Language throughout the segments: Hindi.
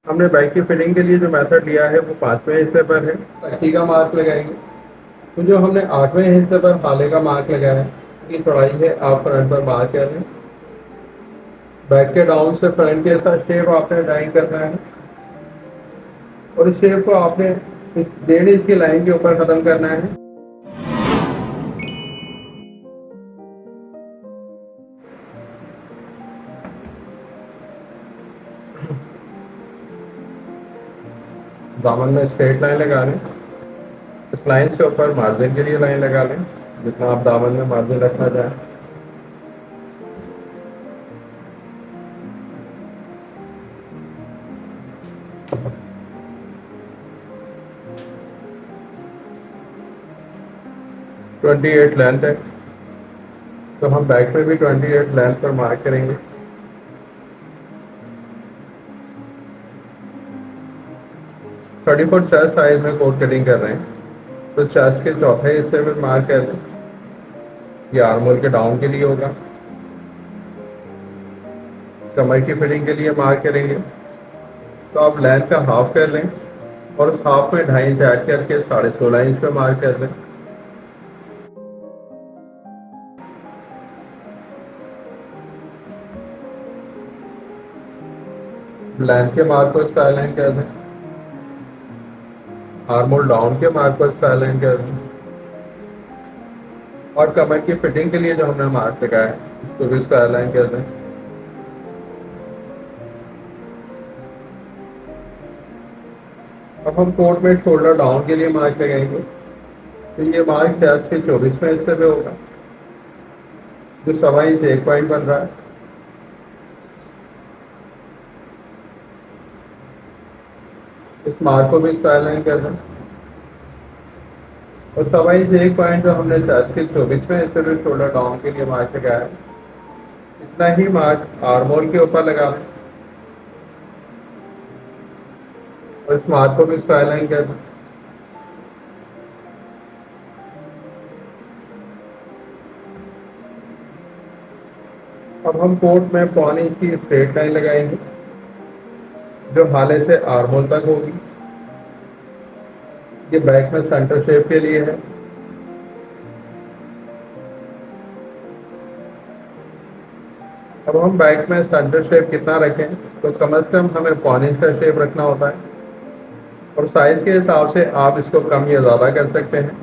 हमने बाइक की फिटिंग के लिए जो मेथड लिया है वो 5वें हिस्से पर है। पट्टी का मार्क लगाएंगे। तो जो हमने 8वें हिस्से पर हाले का मार्क लगाया है, की चौड़ाई है आप फ्रंट पर मार्क कर लें। बैक के डाउन से फ्रंट के साथ शेप आपने ड्राइंग करना है और इस शेप को आपने इस 1.5 इंच की लाइन के ऊपर खत्म करना है। दामन में स्ट्रेट लाइन लगा लें। इस लाइन से ऊपर मार्जिन के लिए लाइन लगा लें, जितना आप दामन में मार्जिन रखना चाहें। ट्वेंटी एट लेंथ है, तो हम बैक में भी 28 लेंथ पर मार्क करेंगे। थर्टी फोर चेस्ट साइज में कोट कटिंग कर रहे हैं, तो चेस्ट के चौथे हिस्से में मार्क कर लें। ये आर्म होल के डाउन के लिए होगा। कमर की फिटिंग के लिए मार्क करेंगे, तो आप लेंथ का हाफ कर लें और उस हाफ में 2.5 इंच ऐड करके 16.5 इंच पे मार्क कर लें। लेंथ के मार्क को स्काई लाइन कर दें। आर्म होल डाउन के मार्क को स्काई लाइन कर दें और कमर की फिटिंग के लिए जो हमने मार्क लगाया है इसको भी स्काई लाइन कर दें। अब हम कोट में शोल्डर डाउन के लिए मार्क लगाएंगे, तो ये मार्क चेस्ट के 24वें हिस्से पे होगा, जो 1.25 इंच एक पॉइंट बन रहा है। इस मार्क को भी स्क्वायर लाइन कर दें और 1.25 इंच एक पॉइंट जो हमने चेस्ट के 24वें हिस्से पे शोल्डर डाउन के लिए मार्क लगाया है, इतना ही मार्क आर्म होल के ऊपर लगा लें और इस मार्क को भी स्क्वायर लाइन कर दें। अब हम कोट में 1.25 इंच की स्ट्रेट लाइन लगाएंगे, जो हाले से आर्म होल तक होगी। ये बैक में सेंटर शेप के लिए है। अब हम बैक में सेंटर शेप कितना रखें, तो कम से कम हमें 1.25 इंच का शेप रखना होता है और साइज के हिसाब से आप इसको कम या ज़्यादा कर सकते हैं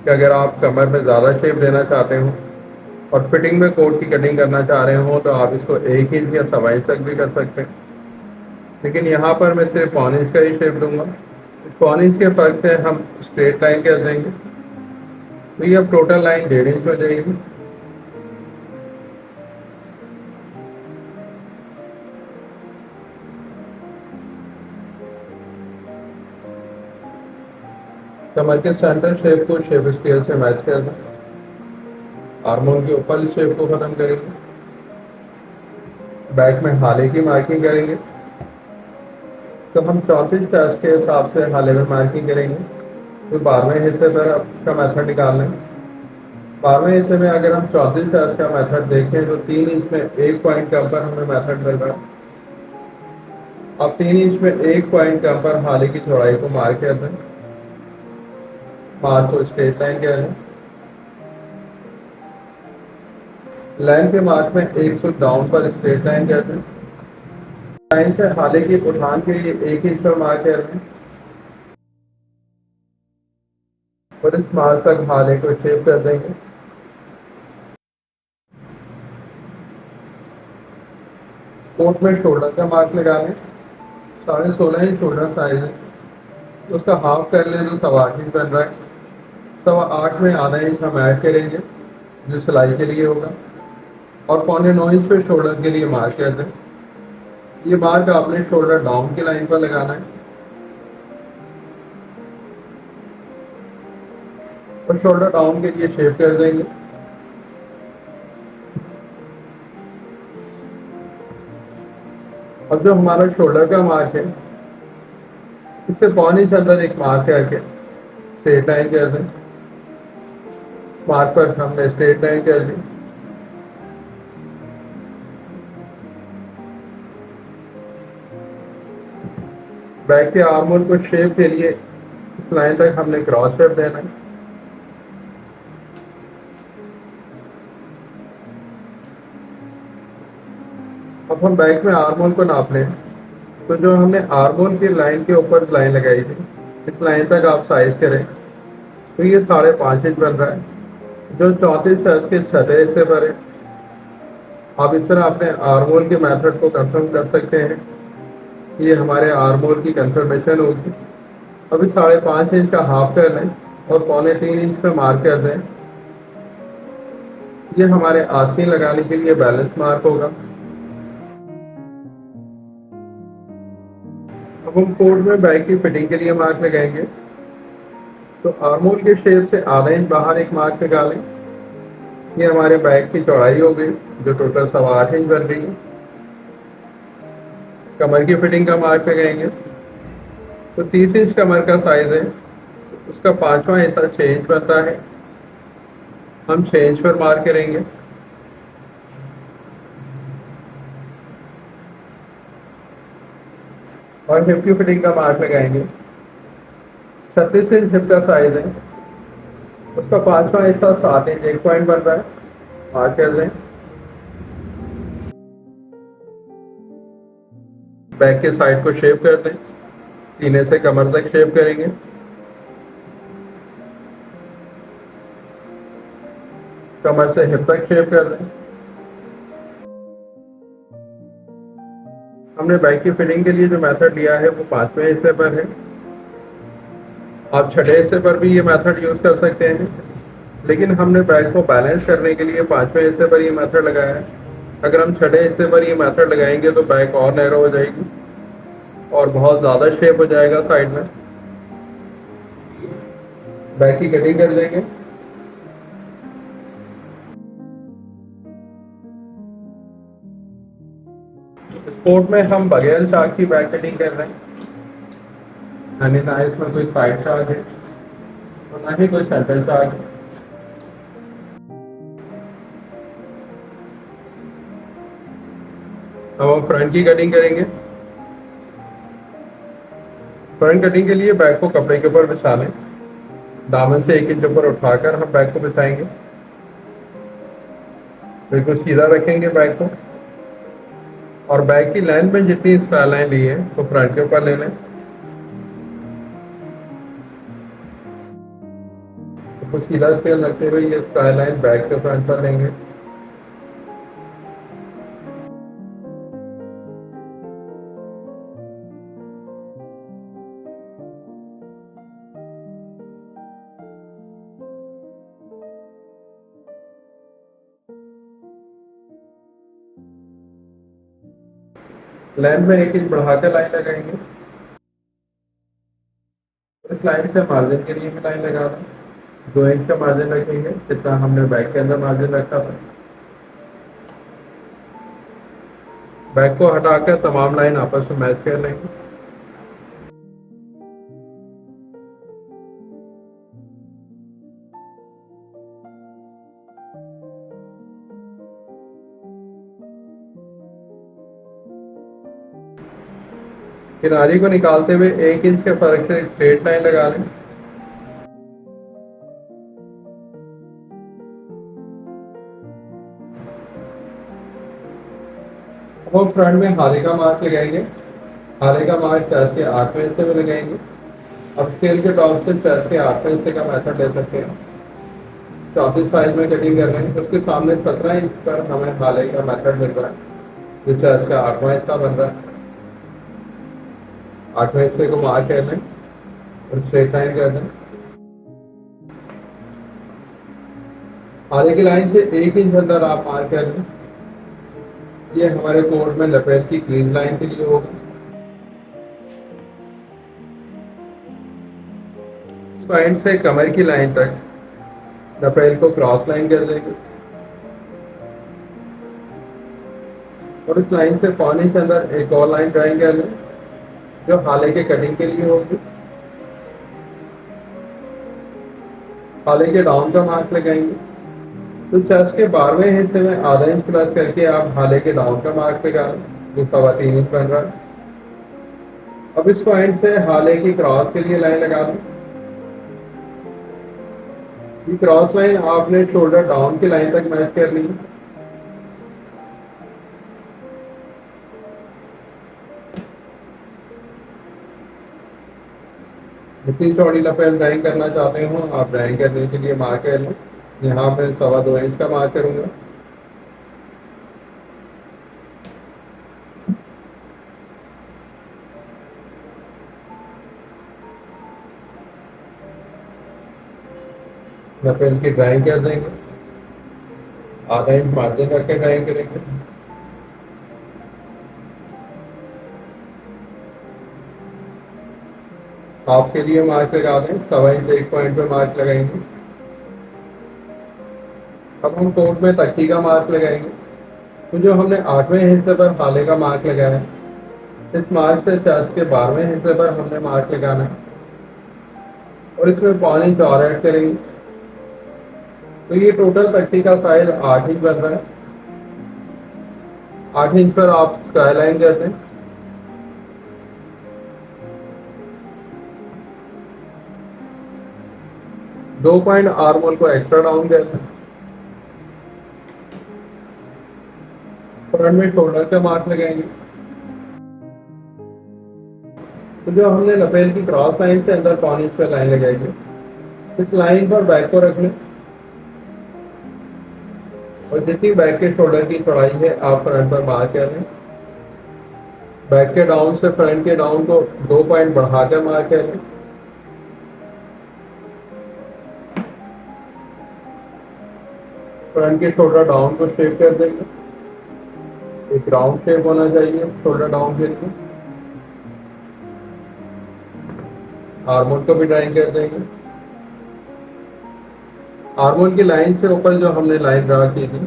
कि अगर आप कमर में ज़्यादा शेप देना चाहते हो और फिटिंग में कोट की कटिंग करना चाह रहे हो तो आप इसको 1 इंच या 1.25 इंच तक भी कर सकते हैं। लेकिन यहाँ पर मैं सिर्फ 1.25 इंच का ही शेप दूंगा। 1.25 इंच के फर्क से हम स्ट्रेट लाइन कर देंगे, तो ये अब टोटल लाइन 1.5 इंच हो जाएगी। कमर के सेंटर शेप को शेप स्केल से मैच कर दें। आर्म होल के ऊपर इस शेप को खत्म करेंगे। बैक में हाले की मार्किंग करेंगे, तो हम 34 चेस्ट के हिसाब से हाले में मार्किंग करेंगे। तो 12वें हिस्से पर अब इसका मेथड निकाल लें। 12वें हिस्से में अगर हम 34 चेस्ट का मेथड देखें तो 3 इंच में एक पॉइंट कम पर हमें मेथड मिल रहा है। अब 3 इंच में एक पॉइंट कम पर हाले की चौड़ाई को मार्क कर दें। मार्क को स्ट्रेट लाइन कह लें। लाइन के मार्क में 1 फुट डाउन पर स्ट्रेट लाइन कर दें। लाइन से हाले की उठान के लिए 1 इंच पर मार्क कर दें और इस मार्क तक हाले को शेप कर देंगे। कोट में शोल्डर का मार्क लगा लें। 16.5 इंच शोल्डर साइज है, तो उसका हाफ कर लें तो 8.25 इंच बन रहा है। 8.25 में आधा इंच हम ऐड करेंगे जो सिलाई के लिए होगा और 8.25 इंच पे शोल्डर के लिए मार्क कर दें। ये मार्क आपने शोल्डर डाउन की लाइन पर लगाना है और शोल्डर डाउन के लिए शेप कर देंगे। अब जो हमारा शोल्डर का मार्क है, इससे 1.25 इंच अंदर एक मार्क करके स्ट्रेट लाइन कर दें। मार्क पर हमने स्ट्रेट लाइन कर दी। बैक के आर्मोल को शेप के लिए इस लाइन तक हमने क्रॉस शेप देना है। अब हम बैक में आर्मोल को नाप लें, तो जो हमने आर्मोल की लाइन के ऊपर लाइन लगाई थी, इस लाइन तक आप साइज करें तो ये 5.5 इंच बन रहा है, जो 34 साइज के छठे हिस्से पर है। आप इस तरह अपने आर्मोल के मेथड को कंफर्म कर सकते हैं। ये हमारे आर्मोल की कंफर्मेशन होगी। अभी 5.5 इंच का हाफ कर लें और 2.25 इंच पे मार्क कर दें। ये हमारे आस्तीन लगाने के लिए बैलेंस मार्क होगा। अब हम कोट में बैक की फिटिंग के लिए मार्क लगाएंगे, तो आर्मोल के शेप से आधा इंच बाहर एक मार्क निकालें। ये हमारे बैक की चौड़ाई हो गई, जो टोटल 8.25 इंच बन रही है। कमर की फिटिंग का मार्क लगाएंगे, तो 30 इंच कमर का साइज है, उसका 5वां हिस्सा 6 इंच बनता है। हम 6 इंच पर मार्क करेंगे। और हिप की फिटिंग का मार्क लगाएंगे। 36 इंच हिप का साइज है, उसका 5वां हिस्सा 7 इंच 1 पॉइंट बन रहा है। मार्क कर दें। बैक के साइड को शेप कर दें, सीने से कमर तक शेप करेंगे। कमर से हिप तक शेप कर दें। हमने बैक की फिटिंग के लिए जो मेथड लिया है वो 5वें हिस्से पर है। आप छठे हिस्से पर भी ये मेथड यूज कर सकते हैं, लेकिन हमने बैक को बैलेंस करने के लिए 5वें हिस्से पर ये मेथड लगाया है। अगर हम छठे हिस्से पर ये मेथड लगाएंगे तो बैक और नैरो हो जाएगी और बहुत ज़्यादा शेप हो जाएगा साइड में। बैक की कटिंग कर लेंगे। स्पोर्ट में हम बगैर चाक की बैक कटिंग कर रहे हैं, यानी ना इसमें कोई साइड चाक है और ना ही कोई सेंटर चाक है। अब हम फ्रंट की कटिंग करेंगे। फ्रंट कटिंग के लिए बैक को कपड़े के ऊपर बिछा लें। दामन से 1 इंच ऊपर उठाकर हम बैक को बिछाएंगे। बिल्कुल सीधा रखेंगे बैक को, और बैक की लाइन में जितनी स्क्वायर लाइन ली है तो फ्रंट के ऊपर ले लें। तो सीधा स्केल रखते हुए ये स्क्वायर लाइन बैक से फ्रंट पर लेंगे। लाइन में 1 इंच बढ़ाकर लाइन लगाएंगे। इस लाइन से मार्जिन के लिए भी लाइन लगा दें। 2 इंच का मार्जिन रखेंगे, जितना हमने बैक के अंदर मार्जिन रखा था। बैक को हटाकर तमाम लाइन आपस में मैच कर लेंगे। किनारी को निकालते हुए 1 इंच के फर्क से एक स्ट्रेट लाइन लगा लें। अब हम फ्रंट में हाले का मार्क लगाएंगे। हाले का मार्क चेस्ट के 8वें हिस्से में लगाएंगे। अब स्केल के टॉप से चेस्ट के 8वें हिस्से का मेथड ले सकते हैं। 34 साइज में कटिंग कर रहे हैं, उसके सामने 17 इंच पर हमें हाले का मेथड मिल रहा है, जो चेस्ट का 8वां हिस्सा बन रहा है। 8वें हिस्से को मार्क कर लें और स्ट्रेट लाइन कर दें। हाले की लाइन से 1 इंच अंदर आप मार्क कर लें। ये हमारे कोट में लपेट की क्रीज लाइन के लिए होगा। पॉइंट से कमर की लाइन तक लपेट को क्रॉस लाइन कर देंगे और इस लाइन से 1 इंच अंदर एक और लाइन ड्राइंग कर लें, जो हाले के कटिंग के लिए होगी। हाले के डाउन का मार्क लगाएंगे, तो चेस्ट के 12वें हिस्से में आधा इंच प्लस करके आप हाले के डाउन का मार्क लगा लें, जो 3.25 इंच बन रहा है। अब इस पॉइंट से हाले की क्रॉस के लिए लाइन लगा दें। ये क्रॉस लाइन आपने शोल्डर डाउन की लाइन तक मैच कर ली। जितनी चौड़ी लपेट ड्राइंग करना चाहते हो आप ड्राइंग करने के लिए मार्क कर लें। यहाँ पे 2.25 इंच का मार्क करूंगा। लपेट की ड्राइंग कर देंगे। आधा इंच मार्जिन रख के ड्राइंग करेंगे। हाफ के लिए मार्क लगा दें। 1.25 इंच एक पॉइंट पे मार्क लगाएंगे। अब हम कोट में तक्की का मार्क लगाएंगे। तो जो हमने 8वें हिस्से पर हाले का मार्क लगाया है, इस मार्क से चेस्ट के 12वें हिस्से पर हमने मार्क लगाना है और इसमें 1.25 इंच और ऐड करेंगे। तो ये टोटल तक्की का साइज 8 इंच बन रहा है। 8 इंच पर आप स्काई लाइन कर दें। दो पॉइंट आर्मोल को एक्स्ट्रा डाउन कर दें। फ्रंट में शोल्डर का मार्क लगाएंगे। तो जो हमने लपेट की क्रॉस लाइन से अंदर 1.25 इंच पर लाइन लगाएंगे, इस लाइन पर बैक को रख लें और जितनी बैक के शोल्डर की चौड़ाई है आप फ्रंट पर मार्क कर लें। बैक के डाउन से फ्रंट के डाउन को 2 पॉइंट बढ़ाकर मार्क कर लें। फ्रंट के शोल्डर डाउन को शेप कर देंगे। एक राउंड शेप होना चाहिए शोल्डर डाउन के लिए। आर्मोल को भी ड्राइंग कर देंगे। आर्मोल की लाइन से ऊपर जो हमने लाइन ड्रा की थी,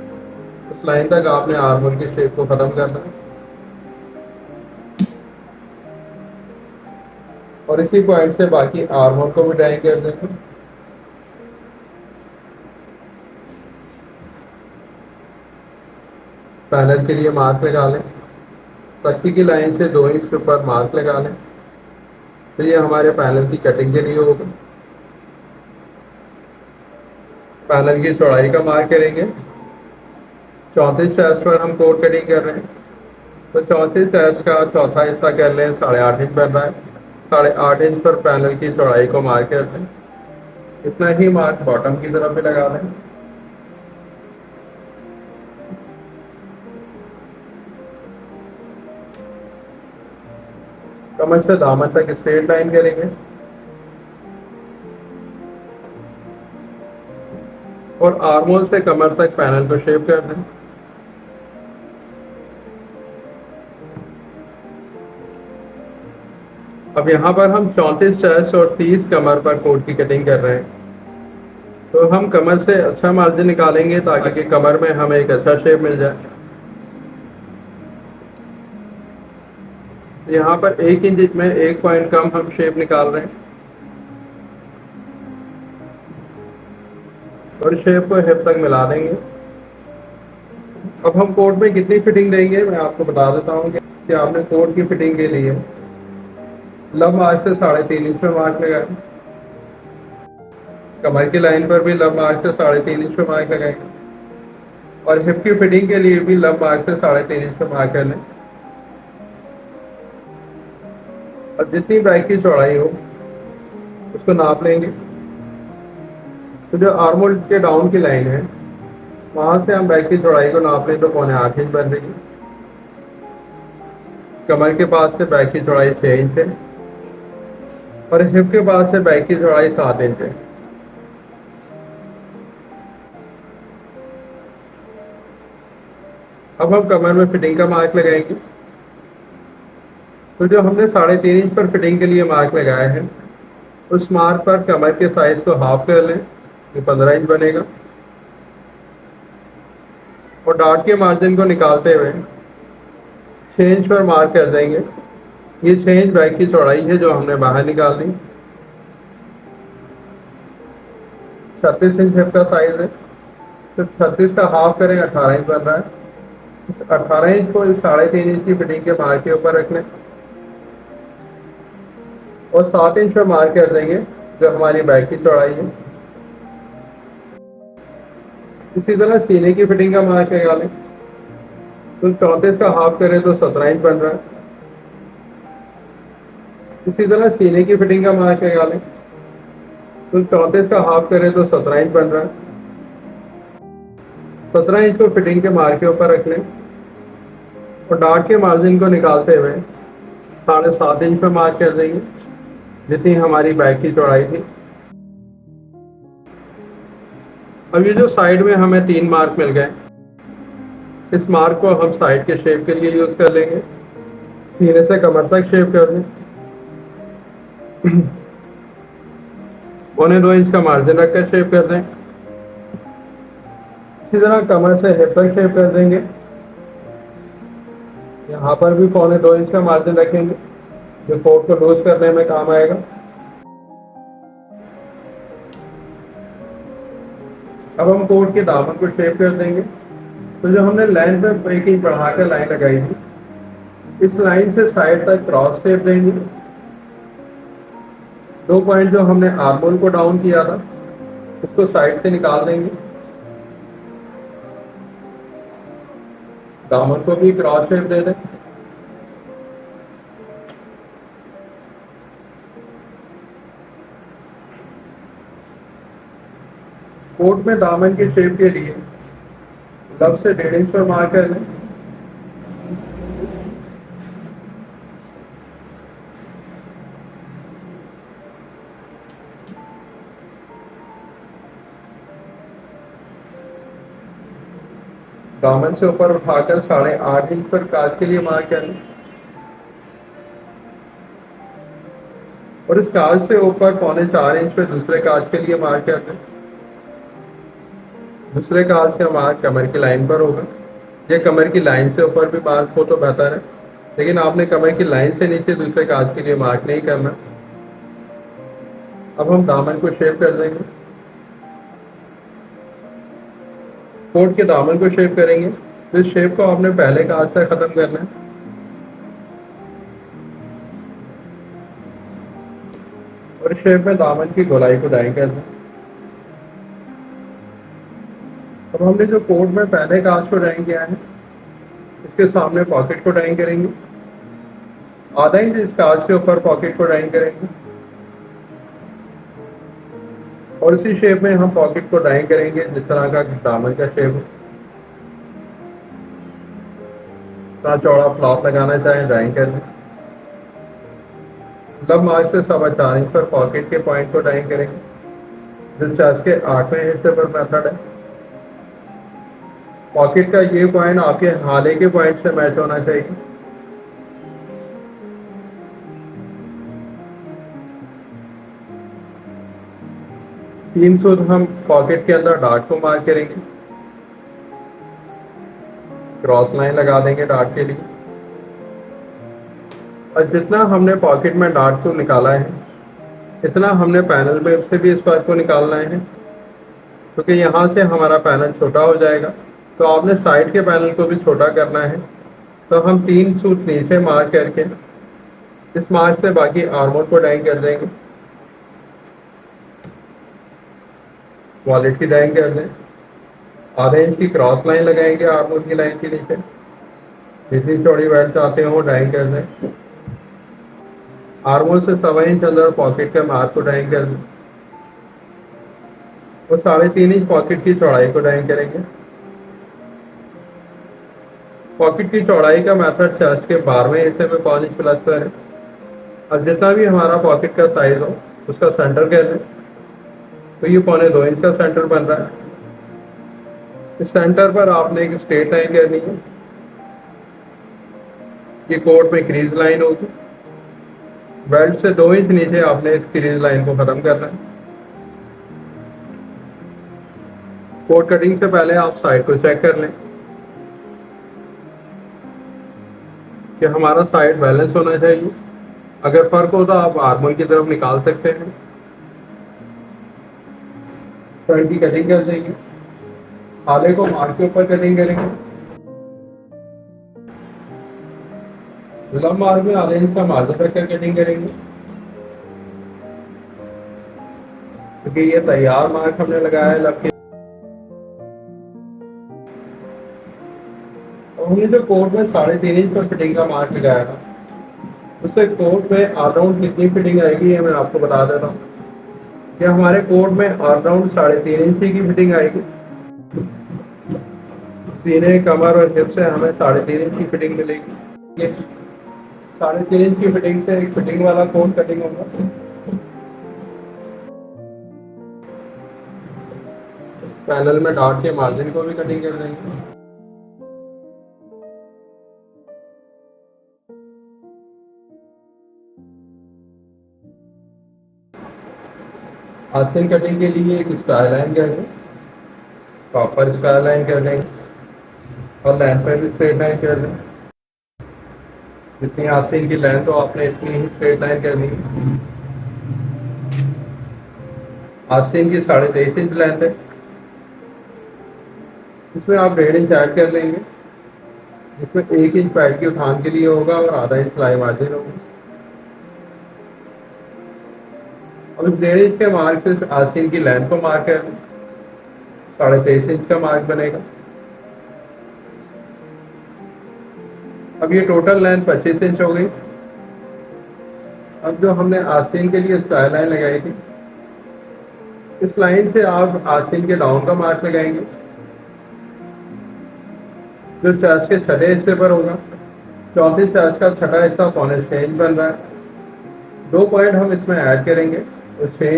उस लाइन तक आपने आर्मोल की शेप को खत्म करना है और इसी पॉइंट से बाकी आर्मोल को भी ड्राइंग कर देंगे। पैनल के लिए मार्क लगा लें। तख्ती की लाइन से 2 इंच ऊपर मार्क लगा लें। तो ये हमारे पैनल की कटिंग के लिए होगा। पैनल की चौड़ाई का मार्क करेंगे। 34 चेस्ट पर हम कोट कटिंग कर रहे हैं, तो 34 चेस्ट का चौथा हिस्सा कर लें। 8.5 इंच बन रहा है। 8.5 इंच पर पैनल की चौड़ाई को मार्क कर दें। इतना ही मार्क बॉटम की तरफ भी लगा दें। कमर से दामन तक स्ट्रेट लाइन करेंगे और आर्मोल से कमर तक पैनल को शेप कर दें। अब यहाँ पर हम 34 चेस्ट और 30 कमर पर कोट की कटिंग कर रहे हैं, तो हम कमर से अच्छा मार्जिन निकालेंगे ताकि कमर में हमें एक अच्छा शेप मिल जाए। यहाँ पर 1 इंच में 1 पॉइंट कम हम शेप निकाल रहे हैं और शेप को हिप तक मिला देंगे। अब हम कोट में कितनी फिटिंग देंगे मैं आपको बता देता हूँ कि आपने कोट की फिटिंग के लिए लब मार्क से 3.5 इंच पे मार्क लगाएं। कमर की लाइन पर भी लब मार्क से 3.5 इंच पे मार्क लगाएंगे और हिप की फिटिंग के लिए भी लब मार्क से 3.5 इंच पे मार्क कर लें। और जितनी बैक की चौड़ाई हो उसको नाप लेंगे। तो जो आर्मोल के डाउन की लाइन है वहां से हम बैक की चौड़ाई को नाप लें तो 7.25 इंच बन रही है। कमर के पास से बैक की चौड़ाई 6 इंच है और हिप के पास से बैक की चौड़ाई 7 इंच है। अब हम कमर में फिटिंग का मार्क लगाएंगे। तो जो हमने 3.5 इंच पर फिटिंग के लिए मार्क लगाया है, उस मार्क पर कमर के साइज को हाफ कर लें, ये 15 इंच बनेगा। और डाट के मार्जिन को निकालते हुए 6 इंच पर मार्क कर देंगे। ये 6 इंच बैक की चौड़ाई है जो हमने बाहर निकाल दी। 36 इंच हिप का साइज है, तो 36 का हाफ करें 18 इंच बन रहा है। इस 18 इंच को इस 3.5 इंच की फिटिंग के मार्क के ऊपर रख लें। और 7 इंच पे मार्क कर देंगे जो हमारी बैक की चौड़ाई है। इसी तरह सीने की फिटिंग का मार्क निकालें तो 34 का हाफ करें तो 17 इंच बन रहा है। इसी तरह सीने की फिटिंग का मार्क निकालें तो 34 का हाफ करें तो 17 इंच बन रहा है। 17 इंच को फिटिंग के मार्क के ऊपर रख लें और डार्ट के मार्जिन को निकालते हुए 7.5 इंच पे मार्क कर देंगे जितनी हमारी बैक की चौड़ाई थी। अब ये जो साइड में हमें 3 मार्क मिल गए, इस मार्क को हम साइड के शेप के लिए यूज कर लेंगे। सीने से कमर तक शेप कर दें। 1.25 इंच का मार्जिन रखकर शेप कर दें। इसी तरह कमर से हिप तक शेप कर देंगे। यहाँ पर भी 1.25 इंच का मार्जिन रखेंगे जो कोट को लूज करने में काम आएगा। अब हम कोट के दामन को शेप कर देंगे। तो जो हमने लाइन पे 1 इंच बढ़ाकर लाइन लगाई थी, इस लाइन से साइड तक क्रॉस शेप देंगे। 2 पॉइंट जो हमने आर्मोल को डाउन किया था उसको साइड से निकाल देंगे। दामन को भी क्रॉस शेप दे दें। कोट में दामन के शेप के लिए लव से 1.5 इंच पर मार्क कर लें। दामन से ऊपर उठाकर 8.5 इंच पर काज के लिए मार्क कर लें और इस काज से ऊपर 3.25 इंच पे दूसरे काज के लिए मार्क कर लें। दूसरे काज का मार्क कमर की लाइन पर होगा। ये कमर की लाइन से ऊपर भी मार्क हो तो बेहतर है, लेकिन आपने कमर की लाइन से नीचे दूसरे काज के लिए मार्क नहीं करना। अब हम दामन को शेप कर देंगे। कोट के दामन को शेप करेंगे तो इस शेप को आपने पहले काज से खत्म करना है। और इस शेप में दामन की गोलाई को डाई कर दें। अब हमने जो कोट में पहले काज को डाई किया है, इसके सामने पॉकेट को डाई करेंगे। आधा इंच इस काज से ऊपर पॉकेट को डाई करेंगे और इसी शेप में हम पॉकेट को डाई करेंगे जिस तरह का दामन का शेप हो। इतना चौड़ा फ्लॉप लगाना चाहे ड्राइंग कर दें। लब मार्क से 4.25 इंच पर पॉकेट के पॉइंट को डाई करेंगे जो चेस्ट के 8वें हिस्से पर मेथड है। पॉकेट का ये पॉइंट आपके हाले के पॉइंट से मैच होना चाहिए। तीन सूद हम पॉकेट के अंदर डार्ट को मार्क करेंगे। क्रॉस लाइन लगा देंगे डार्ट के लिए। और जितना हमने पॉकेट में डार्ट को निकाला है, इतना हमने पैनल में से भी इस बार को निकालना है, क्योंकि यहाँ से हमारा पैनल छोटा हो जाएगा। तो आपने साइड के पैनल को भी छोटा करना है। तो हम 3 सूत नीचे मार्क करके इस मार्क से बाकी आर्मोल को डाइंग कर देंगे। वॉलेट की डाइंग कर दें। आधे इंच की क्रॉस लाइन लगाएंगे आर्मोल की लाइन के नीचे। जितनी चौड़ी बेल्ट चाहते हो वो डाइंग कर दें। आर्मोल से 1.25 इंच अंदर पॉकेट के मार्क को डाइंग कर दें। और 3.5 इंच पॉकेट की चौड़ाई को डाइंग करेंगे। पॉकेट की चौड़ाई का मेथड चेस्ट के 12वें हिस्से में 5 इंच प्लस पर है। अब जितना भी हमारा पॉकेट का साइज हो उसका सेंटर कर लें। तो ये 2.25 इंच का सेंटर बन रहा है। इस सेंटर पर आपने एक स्ट्रेट लाइन करनी है। ये कोट में क्रीज लाइन होगी। बेल्ट से 2 इंच नीचे आपने इस क्रीज लाइन को खत्म करना है। कोट कटिंग से पहले आप साइड को चेक कर लें कि हमारा साइड बैलेंस होना चाहिए। अगर फर्क हो तो आप आर्मोल की तरफ निकाल सकते हैं। फ्रंट की कटिंग कर देंगे। आले को मार्क के ऊपर कटिंग करेंगे। लब मार्क में आधे इंच का मार्जिन रखकर कटिंग करेंगे। क्योंकि ये तैयार मार्क हमने लगाया है लब के। और हमने जो कोट में 3.5 इंच पर फिटिंग का मार्क लगाया था, उससे कोट में ऑलराउंड कितनी फिटिंग आएगी ये मैं आपको बता देता हूँ। कि हमारे कोट में ऑलराउंड 3.5 इंच की फिटिंग आएगी। सीने, कमर और हिप से हमें 3.5 इंच की फिटिंग मिलेगी। ये 3.5 इंच की फिटिंग से एक फिटिंग वाला कोट कटिंग होगा। पैनल में डाट के मार्जिन को भी कटिंग कर देंगे। आस्तीन कटिंग के लिए एक स्क्वायर लाइन कर दें, प्रॉपर स्क्वायर लाइन कर देंगे और लेंथ पे भी स्ट्रेट लाइन कर दें। जितनी आस्तीन की लेंथ हो आपने इतनी ही स्ट्रेट लाइन करनी है। आस्तीन की 23.5 इंच लेंथ है, इसमें आप 1.5 इंच ऐड कर लेंगे, जिसमें 1 इंच पैड की उठान के लिए होगा और आधा इंच सिलाई मार्जिन होगा। और इस 1.5 इंच के मार्क से आस्तीन की लेंथ को मार्क कर लें, 23.5 इंच का मार्क बनेगा। अब ये टोटल लेंथ 25 इंच हो गई। अब जो हमने आस्तीन के लिए स्क्वायर लाइन लगाई थी, इस लाइन से आप आस्तीन के डाउन का मार्क लगाएंगे, जो चेस्ट के छठे हिस्से पर होगा। चौथी चेस्ट का छठा हिस्सा 6.25 इंच बन रहा है। 2 पॉइंट हम इसमें ऐड करेंगे, उस 6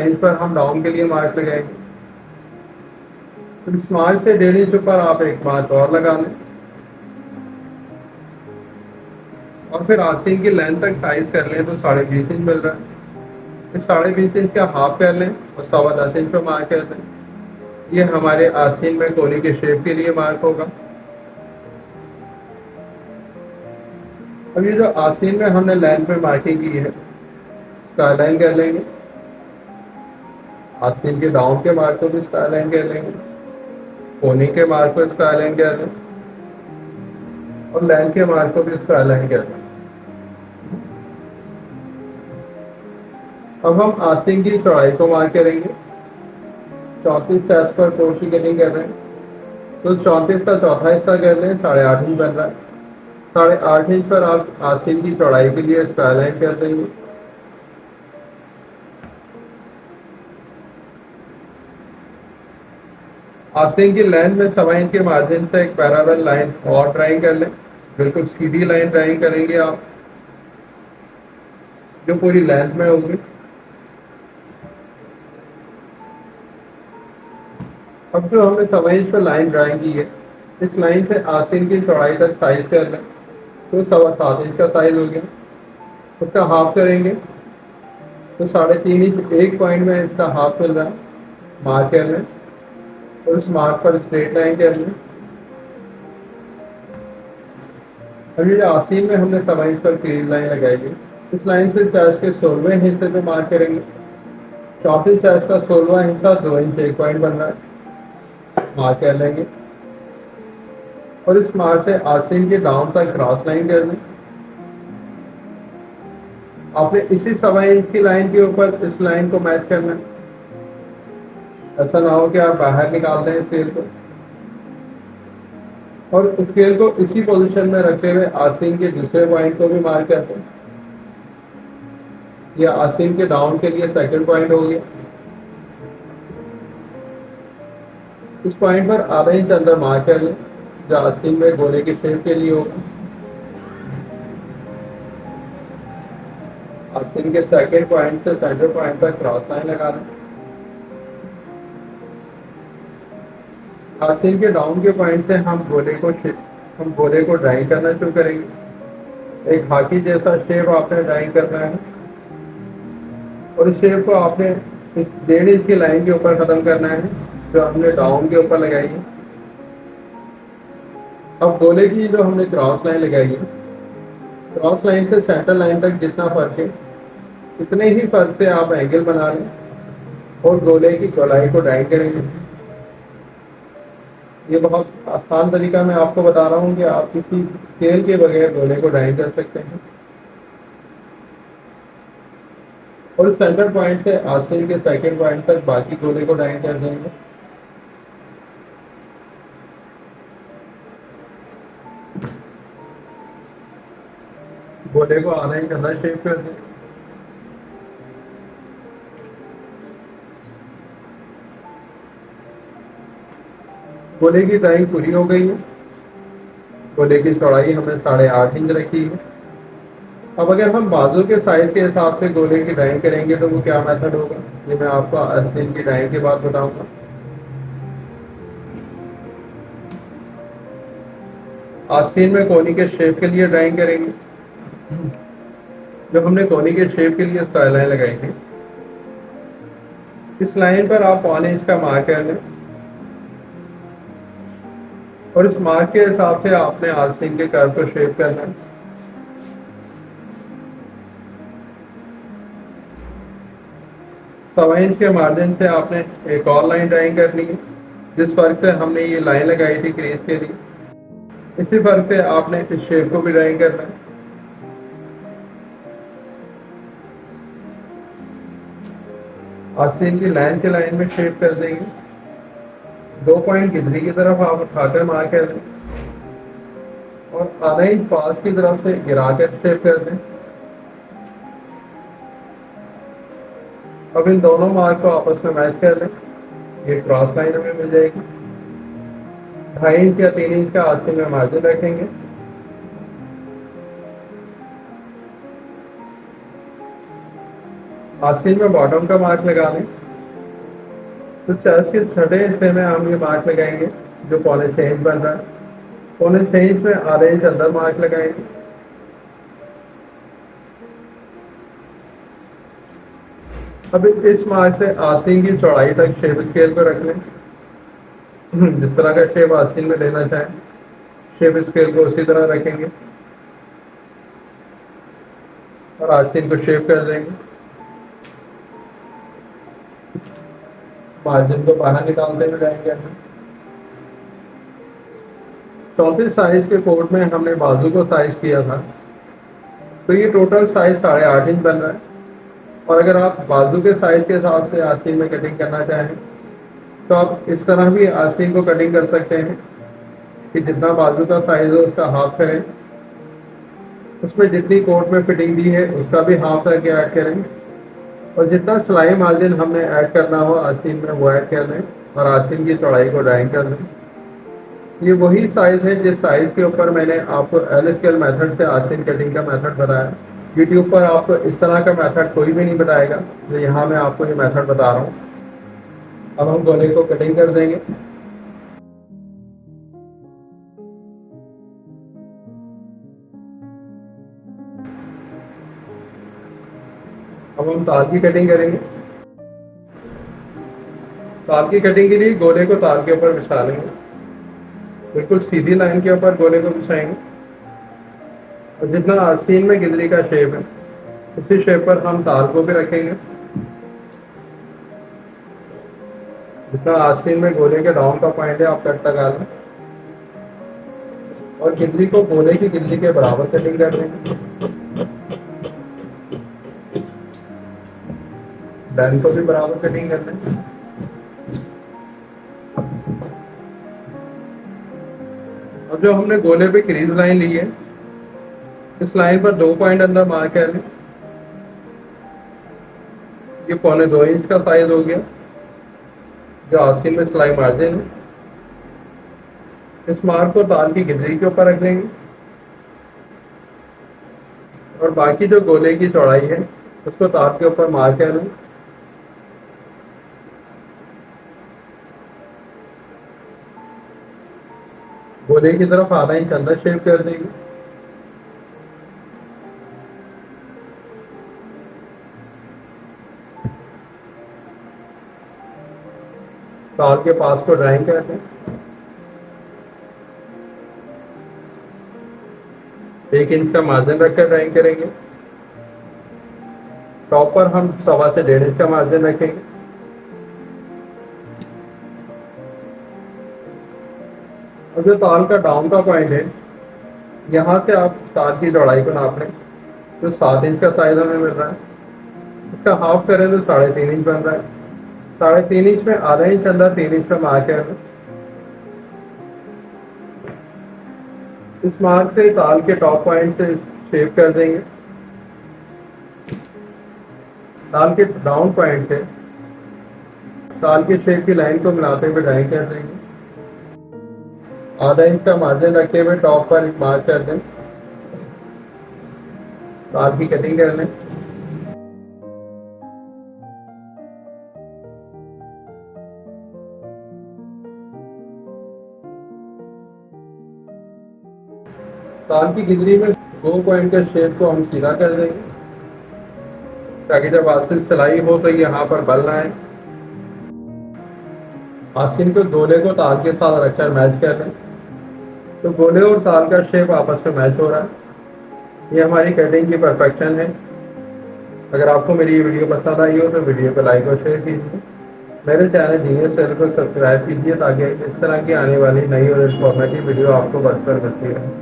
इंच पर हम डाउन के लिए मार्क लगाएंगे। तो इस मार्क से 1.5 इंच ऊपर आप एक मार्क और लगा लें और फिर आस्तीन की लेंथ तक साइज कर लें तो 20.5 इंच मिल रहा है। इस 20.5 इंच का हाफ कर लें और 10.25 इंच पर मार्क कर दें। ये हमारे आस्तीन में कोनी के शेप के लिए मार्क होगा। अब ये जो आस्तीन में हमने लेंथ में मार्किंग की है, स्क्वायर लाइन कर लेंगे। आस्तीन के डाउन के मार्क को भी स्क्वायर लाइन कर लेंगे, कोनी के मार्क को स्क्वायर लाइन कर लें और लेंथ के मार्क को भी स्क्वायर लाइन कर लें। अब हम आस्तीन की चौड़ाई को मार्क करेंगे। 34 चेस्ट पर कोट की कटिंग कर रहे हैं, तो 34 का चौथा हिस्सा कर लें, 8.5 इंच बन रहा है। 8.5 इंच पर आप आस्तीन की चौड़ाई के लिए स्क्वायर लाइन कर देंगे। आस्तीन की लेंथ में 1.25 इंच के मार्जिन से एक पैरेलल लाइन और ड्राइंग कर लें। बिल्कुल सीधी लाइन ड्राइंग करेंगे आप, जो पूरी लेंथ में होगी। अब जो हमने 1.25 इंच पर लाइन ड्राइंग की है, इस लाइन से आस्तीन की चौड़ाई तक साइज कर लें, तो 7.25 इंच का साइज हो गया। उसका हाफ करेंगे तो 3.5 इंच एक पॉइंट में इसका हाफ मिल रहा है, मार्क कर लें और उस मार्क पर स्ट्रेट लाइन कर लें। अभी आस्तीन में हमने 1.25 इंच पर क्लीन लाइन लगाई है, इस लाइन से चेस्ट के 16वें हिस्से पे मार्क करेंगे। चौथी चेस्ट का 16वां हिस्सा 2 इंच एक पॉइंट बन रहा है, मार्क कर लेंगे और इस मार्क से आस्तीन के डाउन तक क्रॉस लाइन कर लें। आपने इसी 1.25 इंच की लाइन के ऊपर इस लाइन को मैच करना है, ऐसा ना हो कि आप बाहर निकाल दें स्केल को। और स्केल को इसी पोजीशन में रखते हुए आस्तीन के दूसरे पॉइंट को भी मार्क करते हैं। यह आस्तीन के डाउन के लिए सेकंड पॉइंट हो गया। इस पॉइंट पर आधा इंच अंदर मार्क कर लें, जो आस्तीन में गोले के शेप के लिए होगा। आस्तीन के सेकंड पॉइंट से सेंटर पॉइंट तक क्रॉस लाइन लगा लें। आस्तीन के डाउन के पॉइंट से हम गोले को ड्राइंग करना शुरू करेंगे। एक हाकी जैसा शेप आपने ड्राइंग करना है और इस शेप को आपने इस 1.5 इंच की लाइन के ऊपर खत्म करना है, जो हमने डाउन के ऊपर लगाई है। अब गोले की जो हमने क्रॉस लाइन लगाई है, क्रॉस लाइन से सेंटर लाइन तक जितना फर्क है, इतने ही फर्क से आप एंगल बना लें और गोले की चौड़ाई को ड्राइंग करेंगे। ये बहुत आसान तरीका मैं आपको बता रहा हूँ कि आप किसी स्केल के बगैर गोले को ड्राइंग कर सकते हैं। और इस सेंटर पॉइंट से आस्तीन के सेकंड पॉइंट तक बाकी गोले को ड्राइंग कर देंगे। गोले को आधा इंच अंदर शेप कर दें। गोले की ड्राइंग पूरी हो गई है। गोले की चौड़ाई हमने 8.5 इंच रखी है। अब अगर हम बाजू के साइज के हिसाब से गोले की ड्राइंग करेंगे तो वो क्या मेथड होगा, ये मैं आपको आस्तीन की ड्राइंग के बाद बताऊंगा। आस्तीन में कोनी के शेप के लिए ड्राइंग करेंगे। जब हमने कोनी के शेप के लिए स्क्वायर लाइन लगाई थी, इस लाइन पर आप 1 इंच का मार्क कर लें और इस मार्क के हिसाब से आपने आस्तीन के कर्व को शेप करना है। सवा इंच के मार्जिन से आपने एक और लाइन ड्राइंग करनी है। जिस फर्क से हमने ये लाइन लगाई थी क्रीज के लिए, इसी फर्क से आपने इस शेप को भी ड्राइंग करना है। आस्तीन की लाइन के लाइन में शेप कर देंगे। 2 पॉइंट गिदरी की तरफ आप उठाकर मार्क कर दें और आधा इंच पास की तरफ से गिराकर शेप कर दें। अब इन दोनों मार्क को आपस में मैच कर लें। ये क्रॉस लाइन हमें मिल जाएगी। 2.5 इंच या 3 इंच का आस्तीन में मार्जिन रखेंगे। आस्तीन में बॉटम का मार्क लगा लें। तो चेस्ट के छठे हिस्से में हम ये मार्क लगाएंगे जो 6.25 इंच बन रहा है। 6.25 इंच में आधा इंच अंदर मार्क लगाएंगे। अब इस मार्क से आस्तीन की चौड़ाई तक शेप स्केल को रख लें। जिस तरह का शेप आस्तीन में लेना चाहें, शेप स्केल को उसी तरह रखेंगे और आस्तीन को शेप कर देंगे। मार्जिन को बाहर निकालते हुए जाएंगे। 34 साइज के कोट में हमने बाजू को साइज किया था, तो ये टोटल साइज 8.5 इंच बन रहा है। और अगर आप बाजू के साइज के हिसाब से आस्तीन में कटिंग करना चाहें तो आप इस तरह भी आस्तीन को कटिंग कर सकते हैं कि जितना बाजू का साइज हो उसका हाफ करें, उसमें जितनी कोट में फिटिंग दी है उसका भी हाफ करके ऐड करें और जितना सिलाई मार्जिन हमने ऐड करना हो आस्तीन में वो ऐड कर लें और आस्तीन की चौड़ाई को ड्राइंग कर लें। ये वही साइज है जिस साइज के ऊपर मैंने आपको एल स्केल मेथड से आस्तीन कटिंग का मेथड बताया। यूट्यूब पर आपको इस तरह का मेथड कोई भी नहीं बताएगा जो यहाँ मैं आपको ये मेथड बता रहा हूँ। अब हम गोले को कटिंग कर देंगे। अब हम तार की कटिंग करेंगे। तार की कटिंग के लिए गोले को तार के ऊपर बिछा लेंगे। बिल्कुल सीधी लाइन के ऊपर गोले को बिछाएंगे और जितना आस्तीन में गिदरी का शेप है उसी शेप पर हम तार को भी रखेंगे। जितना आस्तीन में गोले के डाउन का पॉइंट है आप कट लगा लें और गिदरी को गोले की गिदरी के बराबर कटिंग कर देंगे। डैन को भी बराबर कटिंग कर लें। अब जो हमने गोले पे क्रीज लाइन ली है, इस लाइन पर 2 पॉइंट अंदर मार्क कर लें। ये 2.25 इंच का साइज हो गया जो आस्तीन में सिलाई मार्जिन है। इस मार्क को तार की गिदरी के ऊपर रख देंगे और बाकी जो गोले की चौड़ाई है उसको तार के ऊपर मार्क कर लें। गोले की तरफ आधा इंच अंदर शेप कर देंगे। तार के पास को ड्राइंग कर दें। 1 इंच का मार्जिन रखकर ड्राइंग करेंगे। टॉप पर हम 1.25 से 1.5 इंच का मार्जिन रखेंगे। और जो तार का डाउन का पॉइंट है, यहाँ से आप तार की चौड़ाई को नाप लें। तो 7 इंच का साइज हमें मिल रहा है। इसका हाफ करें तो 3.5 इंच बन रहा है। 3.5 इंच में आधा इंच अंदर 3 इंच का मार्क है। इस मार्क से ताल के टॉप पॉइंट से शेप कर देंगे। ताल के डाउन पॉइंट से ताल के शेप की लाइन को मिलाते हुए ड्राइंग कर देंगे। आधा इंच का मार्जिन रखे हुए टॉप पर एक मार्क कर दें। ताल की कटिंग कर लें। ताल की गिदरी में 2 पॉइंट के शेप को हम सीधा कर देंगे ताकि जब आस्तीन सिलाई हो तो यहाँ पर बल ना आए। आस्तीन के गोले को ताल के साथ रखकर मैच कर लें तो गोले और ताल का शेप आपस में मैच हो रहा है। ये हमारी कटिंग की परफेक्शन है। अगर आपको मेरी ये वीडियो पसंद आई हो तो वीडियो को लाइक और शेयर कीजिए। मेरे चैनल जीनियस चैनल को सब्सक्राइब कीजिए ताकि इस तरह की आने वाली नई और इन्फॉर्मेटिव वीडियो आपको वक्त पर मिलती रहे।